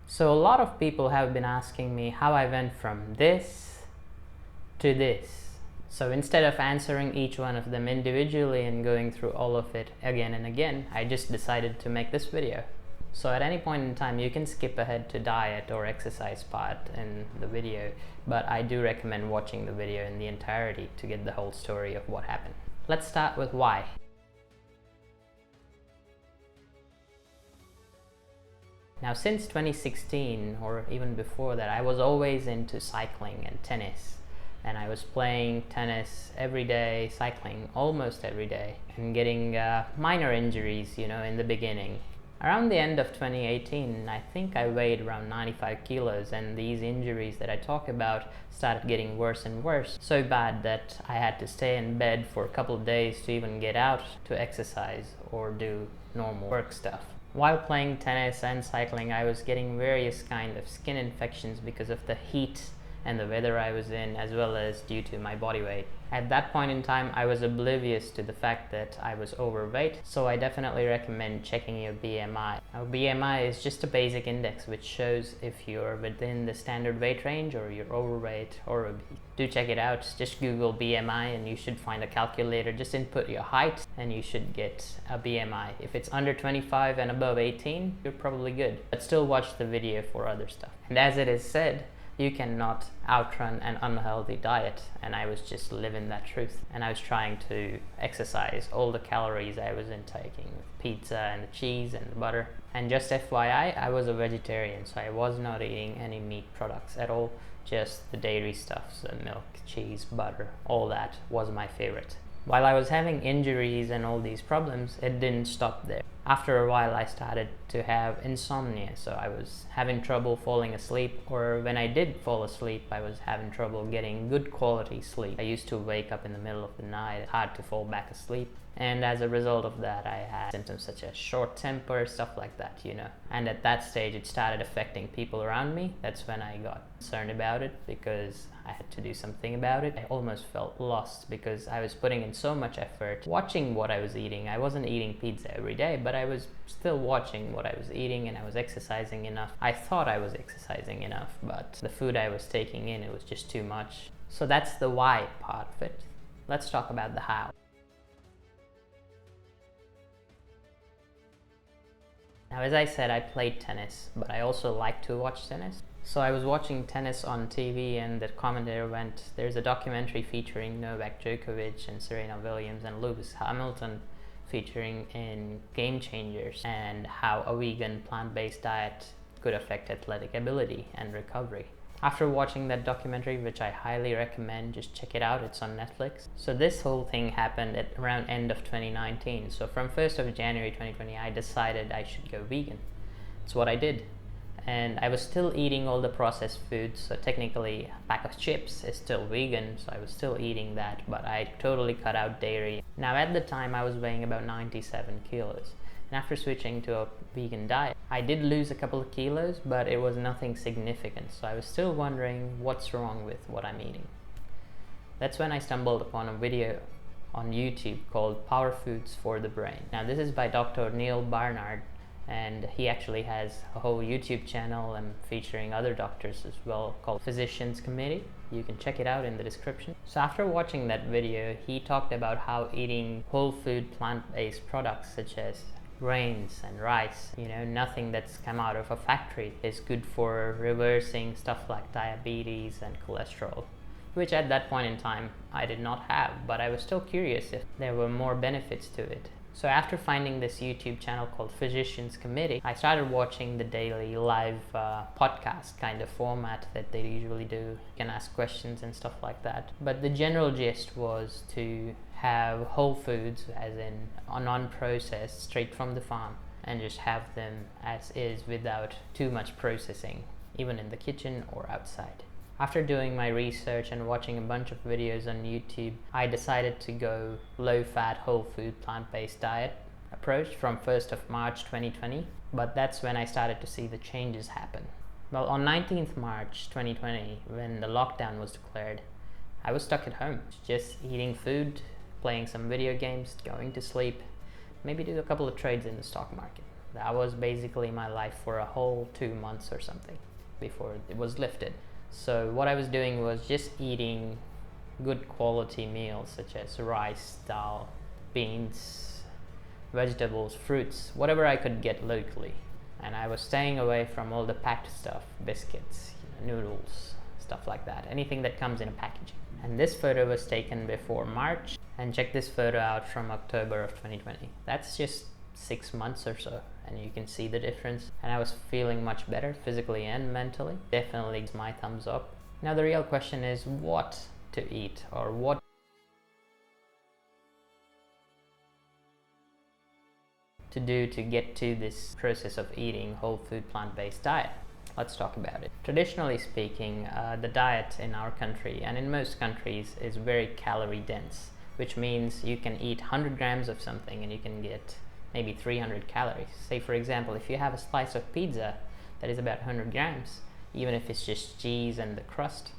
So a lot of people have been asking me how I went from this to this. So instead of answering each one of them individually and going through all of it again and again, I just decided to make this video. So at any point in time, you can skip ahead to diet or exercise part in the video, but I do recommend watching the video in the entirety to get the whole story of what happened. Let's start with why. Now, since 2016, or even before that, I was always into cycling and tennis. And I was playing tennis every day, cycling almost every day, and getting minor injuries, in the beginning. Around the end of 2018, I think I weighed around 95 kilos, and these injuries that I talk about started getting worse and worse. So bad that I had to stay in bed for a couple of days to even get out to exercise or do normal work stuff. While playing tennis and cycling, I was getting various kind of skin infections because of the heat and the weather I was in, as well as due to my body weight. At that point in time, I was oblivious to the fact that I was overweight, so I definitely recommend checking your BMI. Now, BMI is just a basic index which shows if you're within the standard weight range or you're overweight or obese. Do check it out. Just Google BMI and you should find a calculator. Just input your height and you should get a BMI. If it's under 25 and above 18, you're probably good. But still watch the video for other stuff. And as it is said, you cannot outrun an unhealthy diet, and I was just living that truth. And I was trying to exercise all the calories I was intaking with pizza and the cheese and the butter. And just FYI, I was a vegetarian, so I was not eating any meat products at all, just the dairy stuff, so milk, cheese, butter, all that was my favorite. While I was having injuries and all these problems, it didn't stop there. After a while, I started to have insomnia, so I was having trouble falling asleep, or when I did fall asleep, I was having trouble getting good quality sleep. I used to wake up in the middle of the night, hard to fall back asleep, and as a result of that, I had symptoms such as short temper, stuff like that, And at that stage, it started affecting people around me. That's when I got concerned about it because I had to do something about it. I almost felt lost because I was putting in so much effort watching what I was eating. I wasn't eating pizza every day, but I was still watching what I was eating, and I was exercising enough. I thought I was exercising enough, but the food I was taking in, it was just too much. So that's the why part of it. Let's talk about the how. Now, as I said, I played tennis, but I also like to watch tennis. So I was watching tennis on TV, and the commentator went, there's a documentary featuring Novak Djokovic and Serena Williams and Lewis Hamilton featuring in Game Changers, and how a vegan plant-based diet could affect athletic ability and recovery. After watching that documentary, which I highly recommend, just check it out, it's on Netflix. So this whole thing happened at around end of 2019. So from 1st of January 2020, I decided I should go vegan. That's what I did. And I was still eating all the processed foods, so technically a pack of chips is still vegan, so I was still eating that, but I totally cut out dairy. Now at the time I was weighing about 97 kilos. And after switching to a vegan diet, I did lose a couple of kilos, but it was nothing significant, so I was still wondering what's wrong with what I'm eating. That's when I stumbled upon a video on YouTube called Power Foods for the Brain. Now this is by Dr. Neal Barnard, and he actually has a whole YouTube channel and featuring other doctors as well called Physicians Committee. You can check it out in the description. So after watching that video, he talked about how eating whole food plant-based products such as grains and rice, nothing that's come out of a factory, is good for reversing stuff like diabetes and cholesterol, which at that point in time I did not have, but I was still curious if there were more benefits to it. So after finding this YouTube channel called Physicians Committee, I started watching the daily live podcast kind of format that they usually do. You can ask questions and stuff like that. But the general gist was to have whole foods, as in non-processed, straight from the farm, and just have them as is without too much processing, even in the kitchen or outside. After doing my research and watching a bunch of videos on YouTube, I decided to go low-fat, whole food, plant-based diet approach from 1st of March 2020. But that's when I started to see the changes happen. Well, on 19th March 2020, when the lockdown was declared, I was stuck at home, just eating food, playing some video games, going to sleep, maybe do a couple of trades in the stock market. That was basically my life for a whole 2 months or something before it was lifted. So what I was doing was just eating good quality meals such as rice, dal, beans, vegetables, fruits, whatever I could get locally. And I was staying away from all the packed stuff, biscuits, noodles, stuff like that, anything that comes in a packaging. And this photo was taken before March, and check this photo out from October of 2020. That's just 6 months or so, and you can see the difference. And I was feeling much better physically and mentally. Definitely my thumbs up. Now the real question is what to eat, or what to do to get to this process of eating whole food plant-based diet. Let's talk about it. Traditionally speaking, the diet in our country and in most countries is very calorie dense, which means you can eat 100 grams of something and you can get maybe 300 calories. Say for example, if you have a slice of pizza that is about 100 grams, even if it's just cheese and the crust,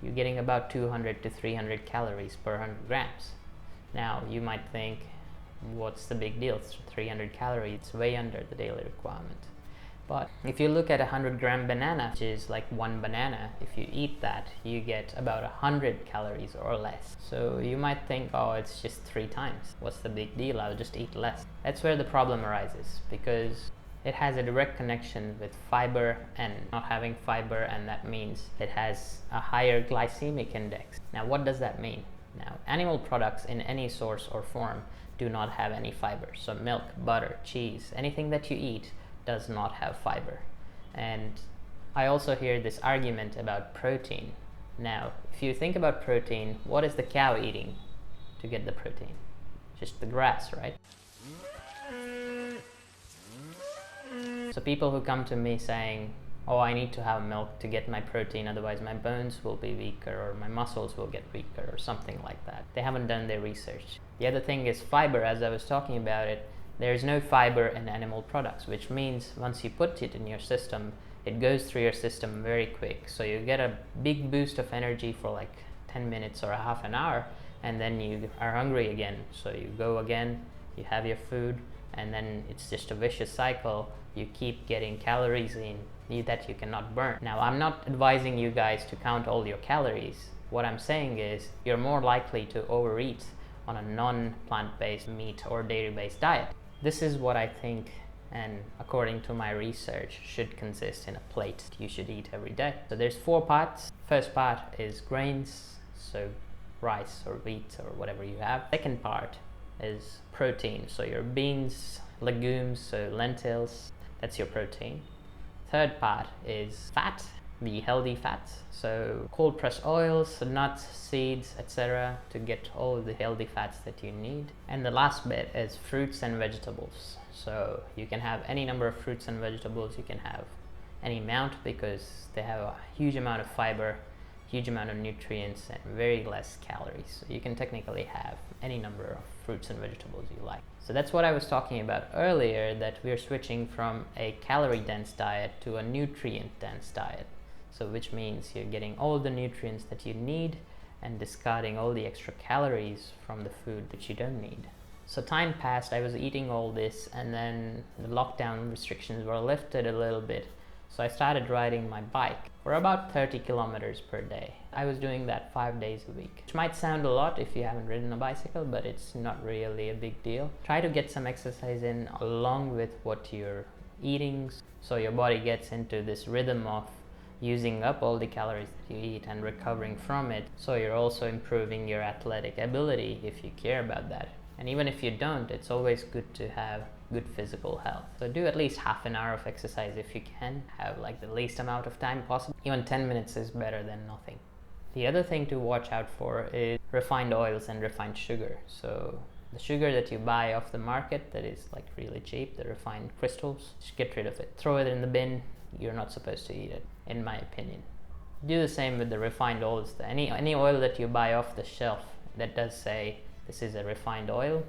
you're getting about 200 to 300 calories per 100 grams. Now you might think, what's the big deal? It's 300 calories, it's way under the daily requirement. But if you look at a 100-gram banana, which is like one banana, if you eat that, you get about 100 calories or less. So you might think, oh, it's just 3 times. What's the big deal? I'll just eat less. That's where the problem arises, because it has a direct connection with fiber and not having fiber, and that means it has a higher glycemic index. Now, what does that mean? Now, animal products in any source or form do not have any fiber. So milk, butter, cheese, anything that you eat does not have fiber. And I also hear this argument about protein. Now, if you think about protein, what is the cow eating to get the protein? Just the grass, right? So people who come to me saying, oh, I need to have milk to get my protein, otherwise my bones will be weaker or my muscles will get weaker or something like that. They haven't done their research. The other thing is fiber. As I was talking about it, there's no fiber in animal products, which means once you put it in your system, it goes through your system very quick. So you get a big boost of energy for like 10 minutes or a half an hour, and then you are hungry again. So you go again, you have your food, and then it's just a vicious cycle. You keep getting calories in that you cannot burn. Now, I'm not advising you guys to count all your calories. What I'm saying is you're more likely to overeat on a non-plant-based meat or dairy-based diet. This is what I think, and according to my research, should consist in a plate you should eat every day. So there's 4 parts. First part is grains, so rice or wheat or whatever you have. Second part is protein, so your beans, legumes, so lentils, that's your protein. Third part is fat, the healthy fats, so cold pressed oils, nuts, seeds, etc., to get all the healthy fats that you need. And the last bit is fruits and vegetables. So you can have any number of fruits and vegetables, you can have any amount, because they have a huge amount of fiber, huge amount of nutrients, and very less calories. So you can technically have any number of fruits and vegetables you like. So that's what I was talking about earlier, that we're switching from a calorie dense diet to a nutrient dense diet. So which means you're getting all the nutrients that you need and discarding all the extra calories from the food that you don't need. So time passed, I was eating all this, and then the lockdown restrictions were lifted a little bit. So I started riding my bike for about 30 kilometers per day. I was doing that 5 days a week, which might sound a lot if you haven't ridden a bicycle, but it's not really a big deal. Try to get some exercise in along with what you're eating, so your body gets into this rhythm of using up all the calories that you eat and recovering from it. So you're also improving your athletic ability if you care about that. And even if you don't, it's always good to have good physical health. So do at least half an hour of exercise if you can. Have like the least amount of time possible. Even 10 minutes is better than nothing. The other thing to watch out for is refined oils and refined sugar. So the sugar that you buy off the market that is like really cheap, the refined crystals, just get rid of it. Throw it in the bin. You're not supposed to eat it, in my opinion. Do the same with the refined oils. Any oil that you buy off the shelf that does say this is a refined oil,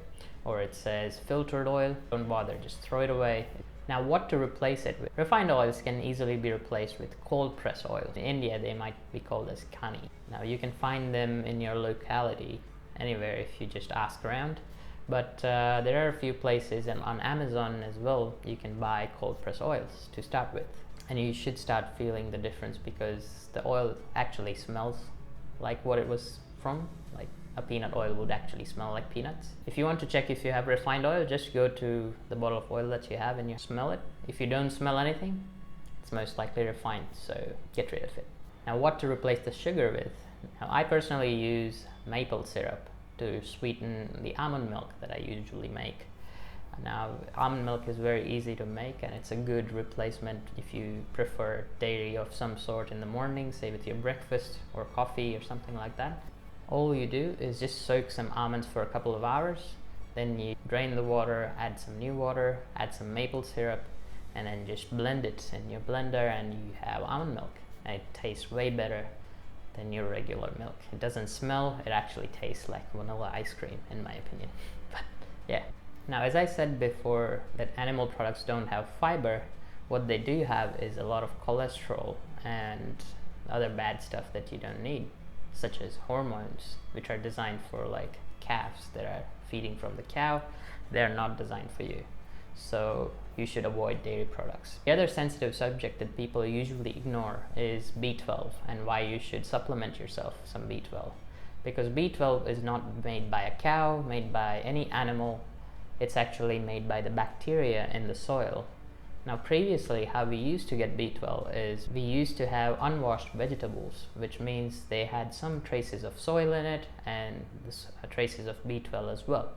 or it says filtered oil, don't bother, just throw it away. Now, what to replace it with? Refined oils can easily be replaced with cold press oil. In India, they might be called as kani. Now, you can find them in your locality anywhere if you just ask around. But there are a few places, and on Amazon as well, you can buy cold press oils to start with. And you should start feeling the difference, because the oil actually smells like what it was from. Like a peanut oil would actually smell like peanuts. If you want to check if you have refined oil, just go to the bottle of oil that you have and you smell it. If you don't smell anything, it's most likely refined, so get rid of it. Now, what to replace the sugar with? Now, I personally use maple syrup to sweeten the almond milk that I usually make. Now, almond milk is very easy to make, and it's a good replacement if you prefer dairy of some sort in the morning, say with your breakfast or coffee or something like that. All you do is just soak some almonds for a couple of hours, then you drain the water, add some new water, add some maple syrup, and then just blend it in your blender, and you have almond milk. And it tastes way better than your regular milk. It doesn't smell, it actually tastes like vanilla ice cream, in my opinion. But yeah. Now, as I said before, that animal products don't have fiber, what they do have is a lot of cholesterol and other bad stuff that you don't need, such as hormones, which are designed for like calves that are feeding from the cow. They're not designed for you. So you should avoid dairy products. The other sensitive subject that people usually ignore is B12, and why you should supplement yourself some B12. Because B12 is not made by a cow, made by any animal. It's actually made by the bacteria in the soil. Now, previously, how we used to get B12 is we used to have unwashed vegetables, which means they had some traces of soil in it and traces of B12 as well.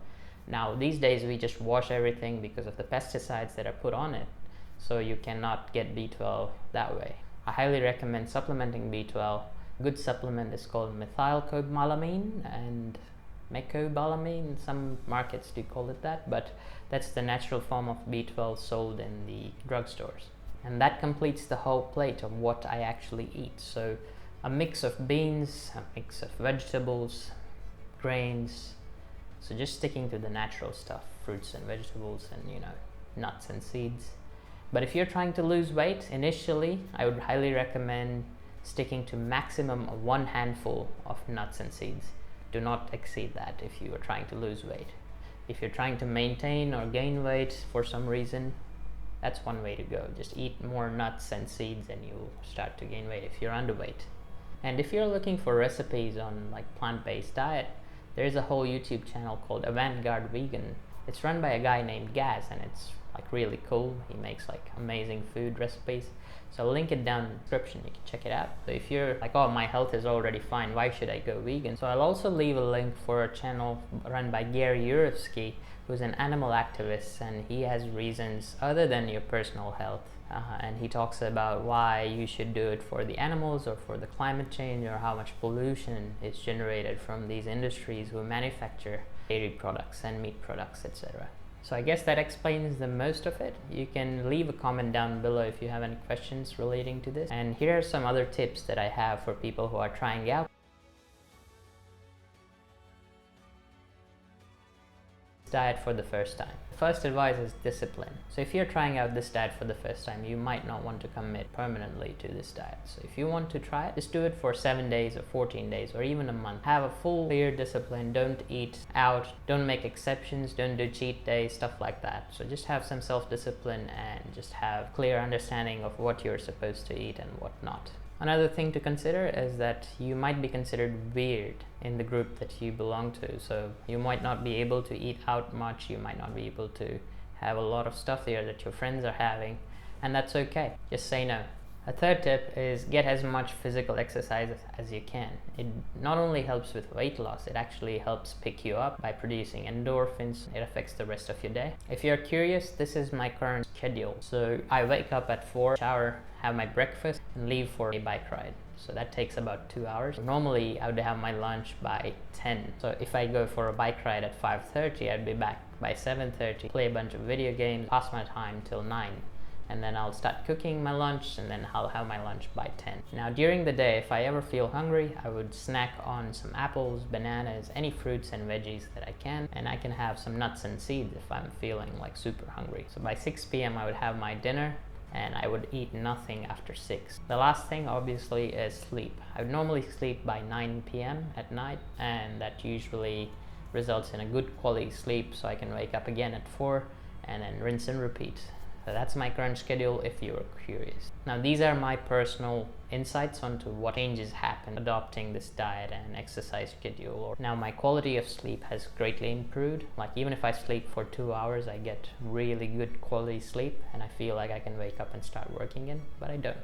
Now, these days, we just wash everything because of the pesticides that are put on it, so you cannot get B12 that way. I highly recommend supplementing B12. A good supplement is called methylcobalamin and mecobalamin. Some markets do call it that, but that's the natural form of B12 sold in the drugstores. And that completes the whole plate of what I actually eat. So a mix of beans, a mix of vegetables, grains. So just sticking to the natural stuff, fruits and vegetables, and nuts and seeds. But if you're trying to lose weight, initially I would highly recommend sticking to maximum of 1 handful of nuts and seeds. Do not exceed that if you are trying to lose weight. If you're trying to maintain or gain weight for some reason, that's one way to go. Just eat more nuts and seeds and you'll start to gain weight if you're underweight. And if you're looking for recipes on like plant-based diet, there is a whole YouTube channel called Avantgardevegan. It's run by a guy named Gaz, and it's like really cool. He makes like amazing food recipes. So I'll link it down in the description, you can check it out. So if you're like, oh, my health is already fine, why should I go vegan? So I'll also leave a link for a channel run by Gary Yurovsky, who's an animal activist, and he has reasons other than your personal health. And he talks about why you should do it for the animals or for the climate change, or how much pollution is generated from these industries who manufacture dairy products and meat products, etc. So I guess that explains the most of it. You can leave a comment down below if you have any questions relating to this. And here are some other tips that I have for people who are trying out diet for the first time. First advice is discipline. So if you're trying out this diet for the first time, you might not want to commit permanently to this diet. So if you want to try it, just do it for 7 days or 14 days or even a month. Have a full clear discipline. Don't eat out, don't make exceptions, don't do cheat days, stuff like that. So just have some self-discipline and just have clear understanding of what you're supposed to eat and what not. Another thing to consider is that you might be considered weird in the group that you belong to. So you might not be able to eat out much, you might not be able to have a lot of stuff here that your friends are having, and that's okay. Just say no. A third tip is get as much physical exercise as you can. It not only helps with weight loss, it actually helps pick you up by producing endorphins. It affects the rest of your day. If you're curious, this is my current schedule. So I wake up at 4, shower, have my breakfast, and leave for a bike ride. So that takes about 2 hours. Normally I would have my lunch by 10. So if I go for a bike ride at 5:30, I'd be back by 7:30, play a bunch of video games, pass my time till 9. and then I'll start cooking my lunch, and then I'll have my lunch by 10. Now during the day, if I ever feel hungry, I would snack on some apples, bananas, any fruits and veggies that I can, and I can have some nuts and seeds if I'm feeling like super hungry. So by 6 p.m. I would have my dinner, and I would eat nothing after 6. The last thing obviously is sleep. I would normally sleep by 9 p.m. at night, and that usually results in a good quality sleep, so I can wake up again at 4 and then rinse and repeat. So that's my current schedule if you're curious. Now these are my personal insights onto what changes happen adopting this diet and exercise schedule. Now my quality of sleep has greatly improved. Like even if I sleep for 2 hours, I get really good quality sleep and I feel like I can wake up and start working again, but I don't,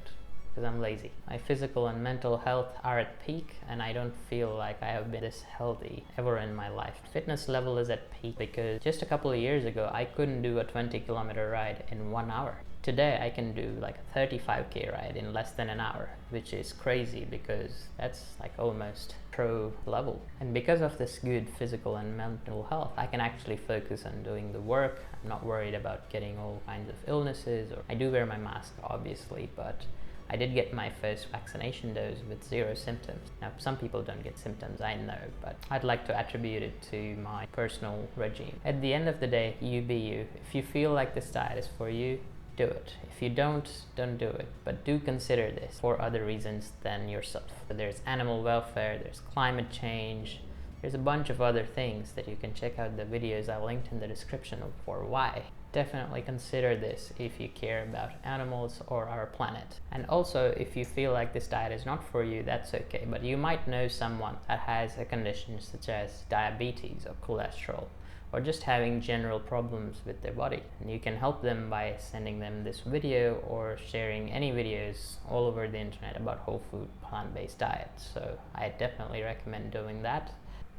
because I'm lazy. My physical and mental health are at peak, and I don't feel like I have been this healthy ever in my life. Fitness level is at peak because just a couple of years ago I couldn't do a 20-kilometer ride in 1 hour. Today I can do like a 35k ride in less than an hour, which is crazy because that's like almost pro level. And because of this good physical and mental health, I can actually focus on doing the work. I'm not worried about getting all kinds of illnesses. Or I do wear my mask obviously, but I did get my first vaccination dose with 0 symptoms. Now, some people don't get symptoms, I know, but I'd like to attribute it to my personal regime. At the end of the day, you be you. If you feel like this diet is for you, do it. If you don't do it. But do consider this for other reasons than yourself. There's animal welfare, there's climate change, there's a bunch of other things that you can check out the videos I linked in the description for why. Definitely consider this if you care about animals or our planet. And also, if you feel like this diet is not for you, that's okay, but you might know someone that has a condition such as diabetes or cholesterol, or just having general problems with their body. And you can help them by sending them this video or sharing any videos all over the internet about whole food plant-based diets. So I definitely recommend doing that.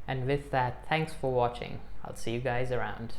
And with that, thanks for watching. I'll see you guys around.